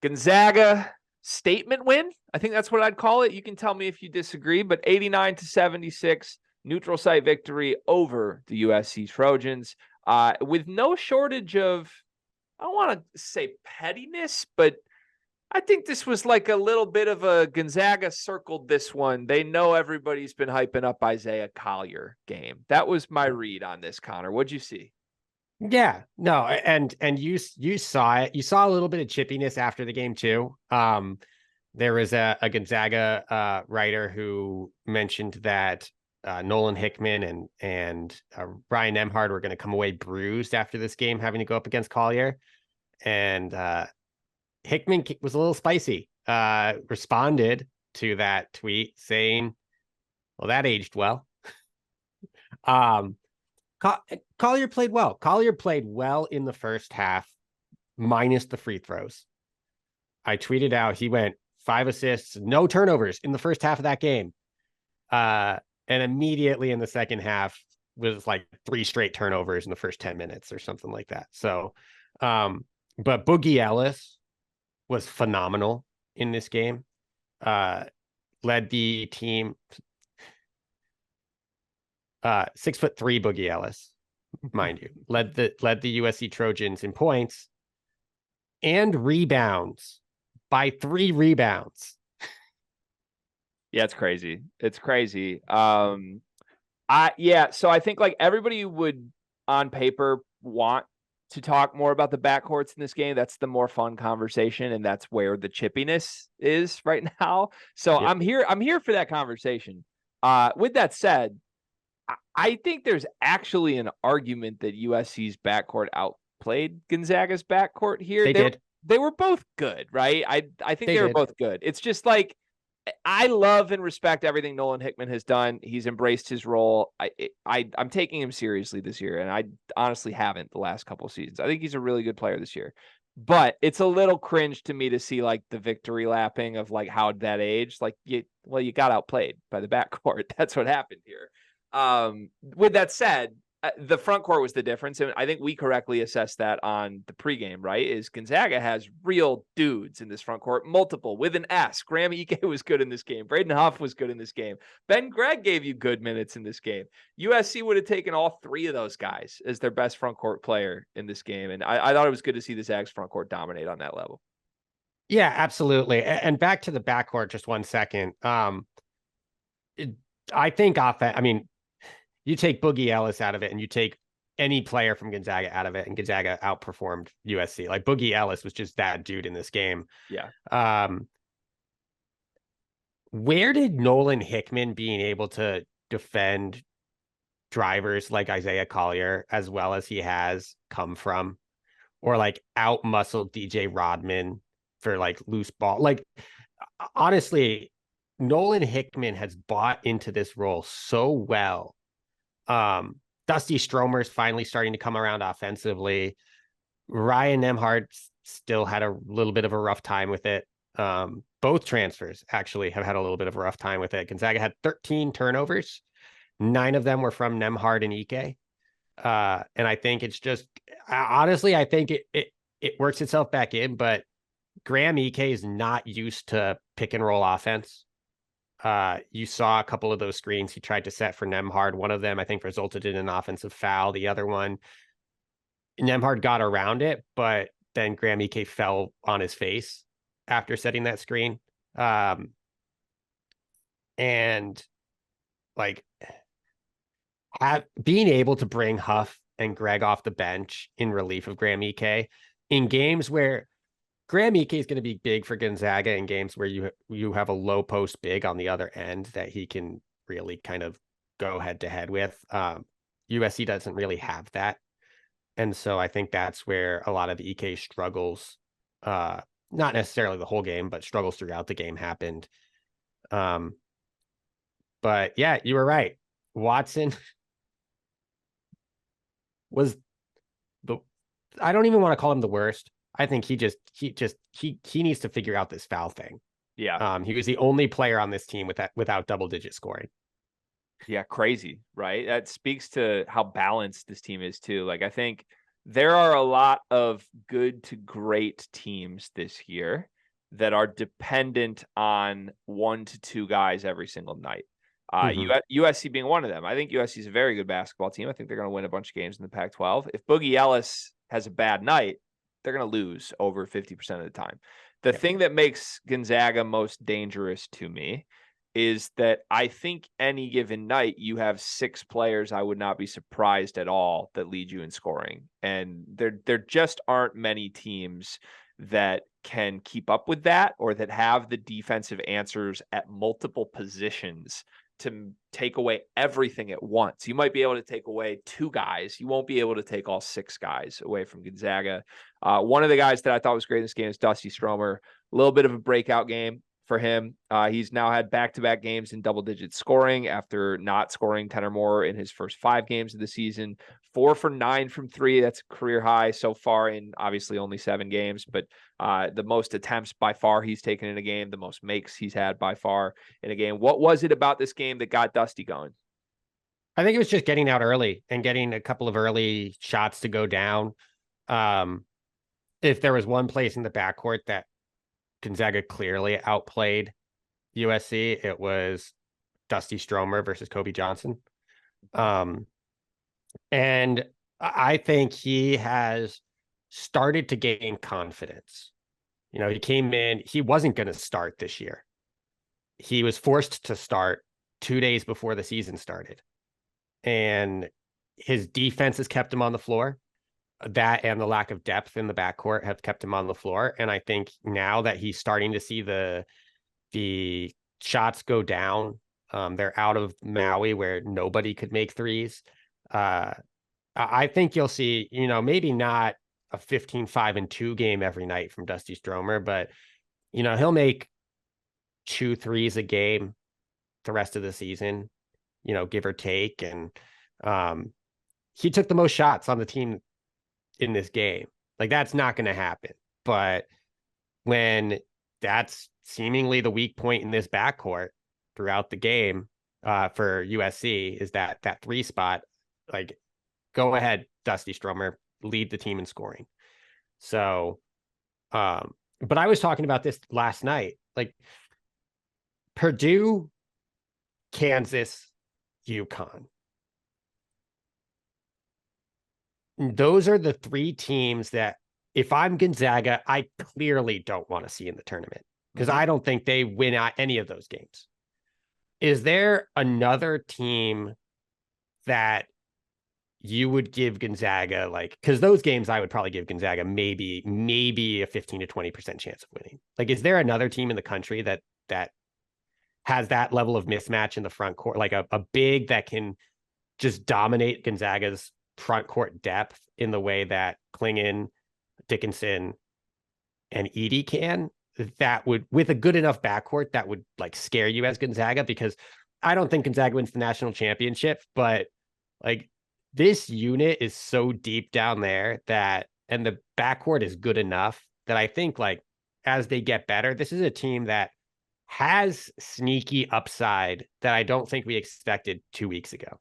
Gonzaga statement win. I think that's what I'd call it. You can tell me if you disagree, but 89-76 neutral site victory over the USC Trojans, with no shortage of, I don't want to say pettiness, but I think this was like a little bit of a Gonzaga circled this one. They know everybody's been hyping up Isaiah Collier game. That was my read on this, Connor. What'd you see? Yeah, no, and you saw it. You saw a little bit of chippiness after the game too. There was a Gonzaga writer who mentioned that Nolan Hickman and Ryan Nembhard were going to come away bruised after this game, having to go up against Collier. And Hickman was a little spicy. Responded to that tweet saying, "Well, that aged well." Collier played well. Collier played well in the first half, minus the free throws. I tweeted out he went 5 assists, no turnovers in the first half of that game. And immediately in the second half was like 3 straight turnovers in the first 10 minutes or something like that. So, but Boogie Ellis was phenomenal in this game. Led the team. 6'3" Boogie Ellis, mind you, led the USC Trojans in points and rebounds by 3 rebounds. Yeah, it's crazy. It's crazy. So I think like everybody would on paper want to talk more about the backcourts in this game. That's the more fun conversation, and that's where the chippiness is right now. So yep. I'm here for that conversation. With that said, I think there's actually an argument that USC's backcourt outplayed Gonzaga's backcourt here. They were both good, right? I think they were both good. It's just like, I love and respect everything Nolan Hickman has done. He's embraced his role. I'm taking him seriously this year, and I honestly haven't the last couple of seasons. I think he's a really good player this year. But it's a little cringe to me to see like the victory lapping of like how that aged. Like, you got outplayed by the backcourt. That's what happened here. With that said, the front court was the difference, and I think we correctly assessed that on the pregame, right? Is Gonzaga has real dudes in this front court, multiple with an S. Graham Ike was good in this game. Braden Huff was good in this game. Ben Gregg gave you good minutes in this game. USC would have taken all 3 of those guys as their best front court player in this game, and I thought it was good to see the Zags front court dominate on that level. Yeah, absolutely. And back to the backcourt, just 1 second. I think offense. I mean, you take Boogie Ellis out of it and you take any player from Gonzaga out of it, and Gonzaga outperformed USC. Like, Boogie Ellis was just that dude in this game. Yeah. Where did Nolan Hickman being able to defend drivers like Isaiah Collier as well as he has come from? Or like out-muscle DJ Rodman for like loose ball? Like, honestly, Nolan Hickman has bought into this role so well. Dusty Stromer's finally starting to come around offensively. Ryan Nembhard still had a little bit of a rough time with it. Both transfers actually have had a little bit of a rough time with it. Gonzaga had 13 turnovers. 9 of them were from Nembhard and Ike. And I think it's just, honestly, I think it works itself back in, but Graham Ike is not used to pick and roll offense. You saw a couple of those screens he tried to set for Nembhard. One of them, I think, resulted in an offensive foul. The other one, Nembhard got around it, but then Graham Ike fell on his face after setting that screen. And like, being able to bring Huff and Gregg off the bench in relief of Graham Ike in games where Graham Ike is going to be big for Gonzaga, in games where you have a low post big on the other end that he can really kind of go head to head with. USC doesn't really have that. And so I think that's where a lot of Ike struggles, not necessarily the whole game, but struggles throughout the game happened. But yeah, you were right. Watson was I don't even want to call him the worst. I think he needs to figure out this foul thing. Yeah. He was the only player on this team without double-digit scoring. Yeah, crazy, right? That speaks to how balanced this team is too. Like, I think there are a lot of good to great teams this year that are dependent on 1 to 2 guys every single night. Mhm. USC being one of them. I think USC is a very good basketball team. I think they're going to win a bunch of games in the Pac-12. If Boogie Ellis has a bad night, they're going to lose over 50% of the time. The Yep. thing that makes Gonzaga most dangerous to me is that I think any given night you have 6 players I would not be surprised at all that lead you in scoring. And there just aren't many teams that can keep up with that or that have the defensive answers at multiple positions to take away everything at once. You might be able to take away 2 guys. You won't be able to take all 6 guys away from Gonzaga. One of the guys that I thought was great in this game is Dusty Stromer. A little bit of a breakout game for him. He's now had back-to-back games in double-digit scoring after not scoring 10 or more in his first 5 games of the season. 4 for 9 from 3. That's a career high so far in obviously only 7 games, but the most attempts by far he's taken in a game, the most makes he's had by far in a game. What was it about this game that got Dusty going? I think it was just getting out early and getting a couple of early shots to go down. If there was one place in the backcourt that Gonzaga clearly outplayed USC, it was Dusty Stromer versus Kobe Johnson. And I think he has started to gain confidence. You know, he came in, he wasn't going to start this year. He was forced to start 2 days before the season started. And his defense has kept him on the floor. That and the lack of depth in the backcourt have kept him on the floor. And I think now that he's starting to see the shots go down, they're out of Maui where nobody could make threes. I think you'll see, you know, maybe not a 15-5-2 game every night from Dusty Stromer, but, you know, he'll make 2 threes a game the rest of the season, you know, give or take. And he took the most shots on the team in this game. Like, that's not going to happen. But when that's seemingly the weak point in this backcourt throughout the game for USC is that 3 spot, like, go ahead, Dusty Stromer, lead the team in scoring. So, but I was talking about this last night, like Purdue, Kansas, UConn. Those are the 3 teams that if I'm Gonzaga, I clearly don't want to see in the tournament because I don't think they win any of those games. Is there another team that you would give Gonzaga, like, because those games I would probably give Gonzaga maybe a 15 to 20% chance of winning? Like, is there another team in the country that has that level of mismatch in the front court, like a big that can just dominate Gonzaga's front court depth in the way that Klingon, Dickinson, and Edey can? That would, with a good enough backcourt, that would like scare you as Gonzaga, because I don't think Gonzaga wins the national championship, but like this unit is so deep down there that, and the backcourt is good enough that I think like as they get better, this is a team that has sneaky upside that I don't think we expected 2 weeks ago.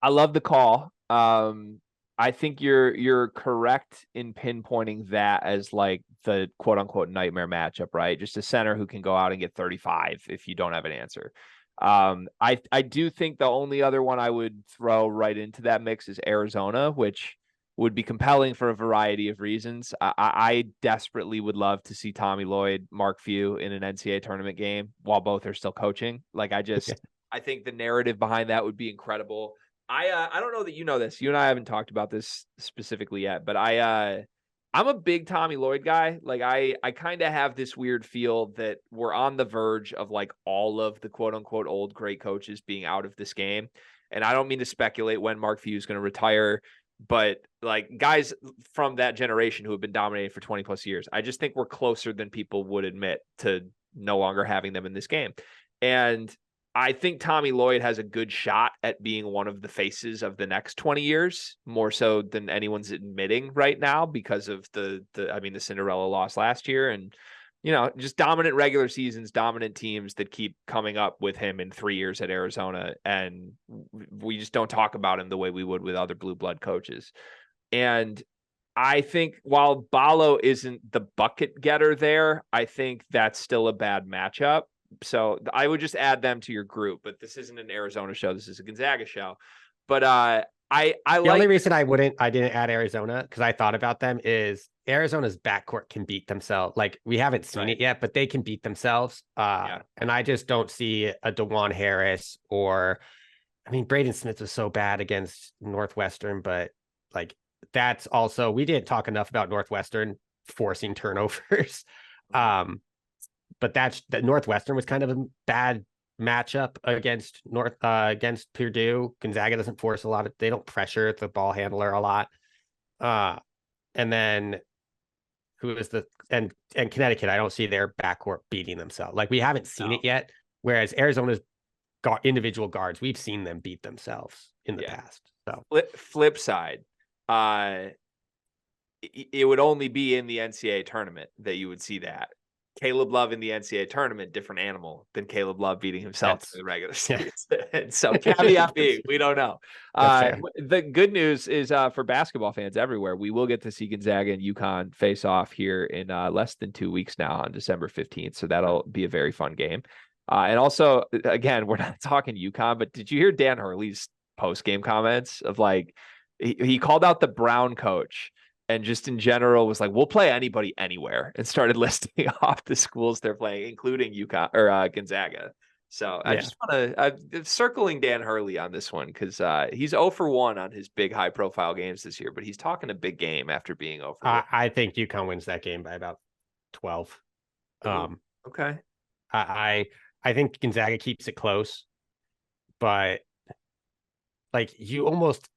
I love the call. I think you're correct in pinpointing that as like the quote unquote nightmare matchup, right? Just a center who can go out and get 35 if you don't have an answer. I do think the only other one I would throw right into that mix is Arizona, which would be compelling for a variety of reasons. I desperately would love to see Tommy Lloyd, Mark Few in an NCAA tournament game while both are still coaching. Like, I think the narrative behind that would be incredible. I don't know that you know this. You and I haven't talked about this specifically yet, but I'm a big Tommy Lloyd guy. Like, I kind of have this weird feel that we're on the verge of like all of the quote unquote old great coaches being out of this game. And I don't mean to speculate when Mark Few is going to retire, but like guys from that generation who have been dominating for 20 plus years, I just think we're closer than people would admit to no longer having them in this game. And I think Tommy Lloyd has a good shot at being one of the faces of the next 20 years, more so than anyone's admitting right now because of the Cinderella loss last year and, you know, just dominant regular seasons, dominant teams that keep coming up with him in 3 years at Arizona. And we just don't talk about him the way we would with other blue blood coaches. And I think while Balo isn't the bucket getter there, I think that's still a bad matchup. So I would just add them to your group, but this isn't an Arizona show. This is a Gonzaga show. But I The only like reason I didn't add Arizona, because I thought about them, is Arizona's backcourt can beat themselves. Like, we haven't seen it yet, but they can beat themselves. And I just don't see a DeJuan Harris or, I mean, Braden Smith was so bad against Northwestern, but like, that's also, we didn't talk enough about Northwestern forcing turnovers. But that Northwestern was kind of a bad matchup against against Purdue. Gonzaga doesn't force a lot of, they don't pressure the ball handler a lot. And then who is and Connecticut, I don't see their backcourt beating themselves. Like, we haven't seen it yet. Whereas Arizona's individual guards, we've seen them beat themselves in the past. So flip side, it would only be in the NCAA tournament that you would see that. Caleb Love in the NCAA tournament, different animal than Caleb Love beating himself in the regular season. And so caveat being, we don't know. The good news is for basketball fans everywhere, we will get to see Gonzaga and UConn face off here in less than 2 weeks now on December 15th. So that'll be a very fun game. And also, again, we're not talking UConn, but did you hear Dan Hurley's post-game comments of like, he called out the Brown coach and just in general was like, we'll play anybody anywhere, and started listing off the schools they're playing, including UConn or Gonzaga. So I just want to circling Dan Hurley on this one, because he's 0 for 1 on his big high profile games this year, but he's talking a big game after being 0 for 1. I think UConn wins that game by about 12. Okay. I think Gonzaga keeps it close, but like, you almost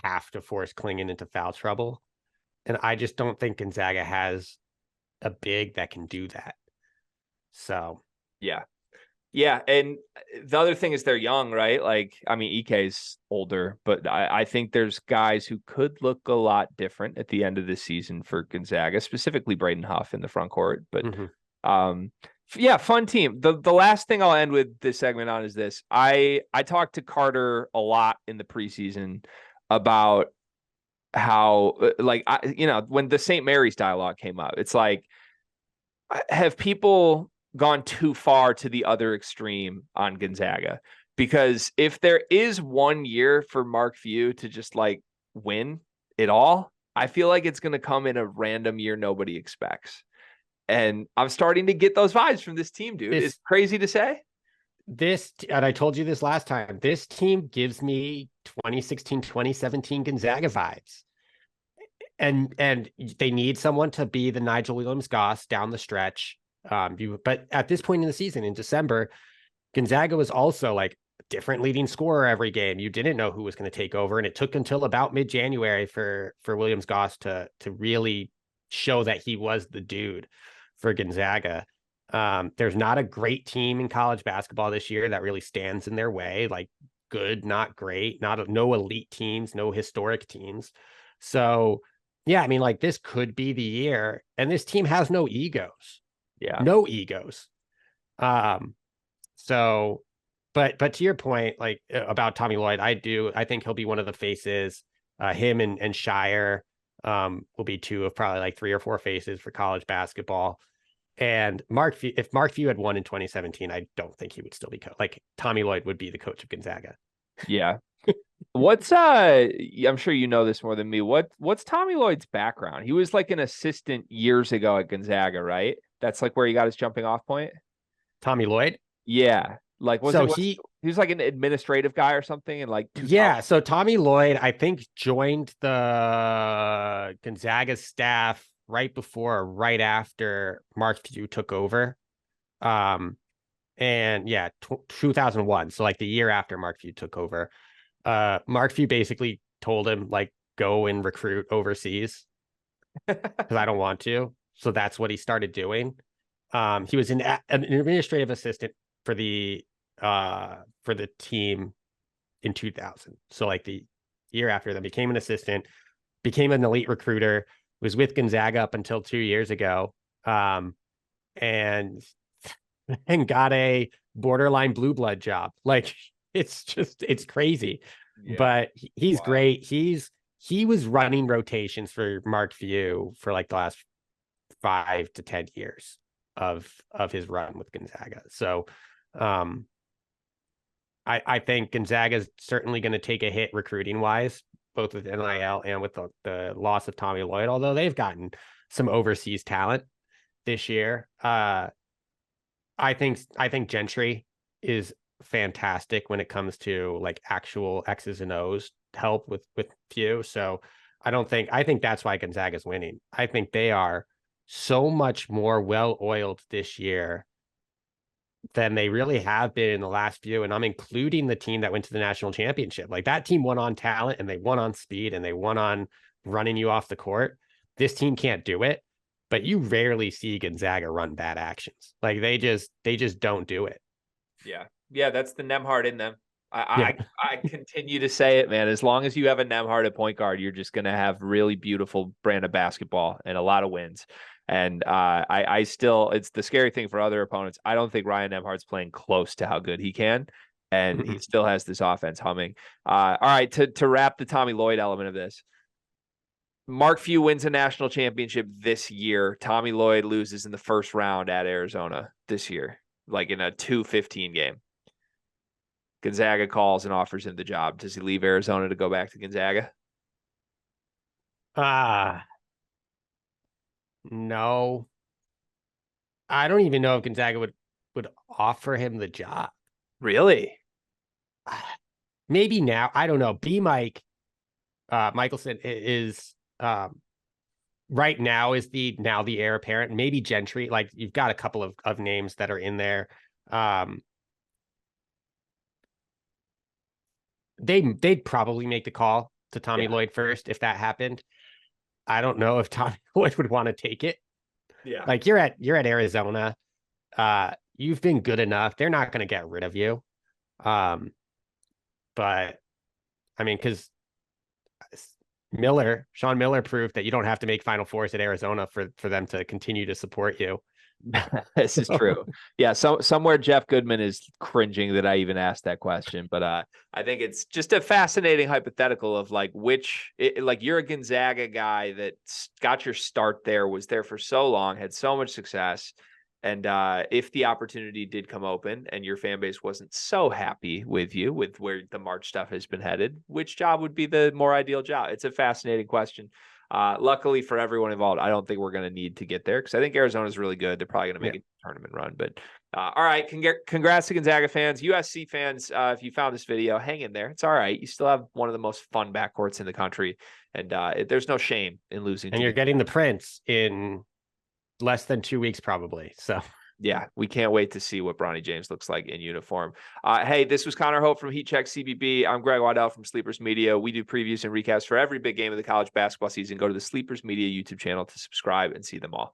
have to force Klingon into foul trouble. And I just don't think Gonzaga has a big that can do that. So, yeah. And the other thing is they're young, right? Like, I mean, EK's older, but I think there's guys who could look a lot different at the end of the season for Gonzaga, specifically Braden Huff in the front court. But fun team. The last thing I'll end with this segment on is this. I talked to Carter a lot in the preseason about how, when the St. Mary's dialogue came up, it's like, have people gone too far to the other extreme on Gonzaga? Because if there is 1 year for Mark Few to just like win it all, I feel like it's going to come in a random year nobody expects. And I'm starting to get those vibes from this team, dude. It's crazy to say. And I told you this last time, this team gives me 2016, 2017 Gonzaga vibes. And they need someone to be the Nigel Williams-Goss down the stretch. But at this point in the season, in December, Gonzaga was also like different leading scorer every game. You didn't know who was going to take over, and it took until about mid-January for Williams-Goss to really show that he was the dude for Gonzaga. There's not a great team in college basketball this year that really stands in their way. Like, good, not great, no elite teams, no historic teams. So, yeah, I mean, like, this could be the year, and this team has no egos. Yeah. No egos. So, but to your point, like, about Tommy Lloyd, I think he'll be one of the faces. Him and Shire will be two of probably like 3 or 4 faces for college basketball. And if Mark Few had won in 2017, I don't think he would still be like, Tommy Lloyd would be the coach of Gonzaga. Yeah. What's I'm sure you know this more than me. What's Tommy Lloyd's background? He was like an assistant years ago at Gonzaga, right? That's like where he got his jumping off point. Tommy Lloyd? Yeah. Like, he was like an administrative guy or something, and like, so Tommy Lloyd, I think, joined the Gonzaga staff right before or right after Mark Few took over. And 2001. So like the year after Mark Few took over. Mark Few basically told him, like, go and recruit overseas because I don't want to. So that's what he started doing. He was an administrative assistant for the team in 2000. So like the year after that, became an assistant, became an elite recruiter, was with Gonzaga up until 2 years ago. And got a borderline blue blood job. Like, it's crazy. Yeah. But he's great. He's he was running rotations for Mark Few for like the last 5 to 10 years of his run with Gonzaga. So I think Gonzaga is certainly going to take a hit recruiting wise, both with NIL and with the loss of Tommy Lloyd, although they've gotten some overseas talent this year. I think Gentry is fantastic when it comes to like actual X's and O's help with Few. So I think that's why Gonzaga's winning. I think they are so much more well-oiled this year than they really have been in the last few. And I'm including the team that went to the national championship. Like that team won on talent and they won on speed and they won on running you off the court. This team can't do it, but you rarely see Gonzaga run bad actions. Like they just don't do it. Yeah. Yeah. That's the Nemhard in them. Yeah. I continue to say it, man. As long as you have a Nemhard at point guard, you're just going to have really beautiful brand of basketball and a lot of wins. And I still, it's the scary thing for other opponents. I don't think Ryan Nemhard's playing close to how good he can. And he still has this offense humming. All right, to wrap the Tommy Lloyd element of this, Mark Few wins a national championship this year. Tommy Lloyd loses in the first round at Arizona this year, like in a 2-15 game. Gonzaga calls and offers him the job. Does he leave Arizona to go back to Gonzaga? No. I don't even know if Gonzaga would offer him the job. Really? Maybe now. I don't know. B Mike Michelson is right now is the heir apparent. Maybe Gentry. Like you've got a couple of names that are in there. They'd probably make the call to Tommy Lloyd first if that happened. I don't know if Tommy Lloyd would want to take it. Yeah. Like you're at Arizona. You've been good enough. They're not going to get rid of you. But I mean, because Sean Miller proved that you don't have to make Final Fours at Arizona for them to continue to support you. This is true. Yeah. So somewhere Jeff Goodman is cringing that I even asked that question, but I think it's just a fascinating hypothetical of like like you're a Gonzaga guy that got your start there, was there for so long, had so much success. And if the opportunity did come open and your fan base wasn't so happy with you, with where the March stuff has been headed, which job would be the more ideal job? It's a fascinating question. Luckily for everyone involved, I don't think we're going to need to get there because I think Arizona is really good. They're probably going to make a tournament run. But all right, congrats to Gonzaga fans, USC fans. If you found this video, hang in there. It's all right. You still have one of the most fun backcourts in the country, and there's no shame in losing. And you're getting the Prince in less than 2 weeks, probably. So. Yeah, we can't wait to see what Bronny James looks like in uniform. Hey, this was Connor Hope from Heat Check CBB. I'm GregWaddell from Sleepers Media. We do previews and recaps for every big game of the college basketball season. Go to the Sleepers Media YouTube channel to subscribe and see them all.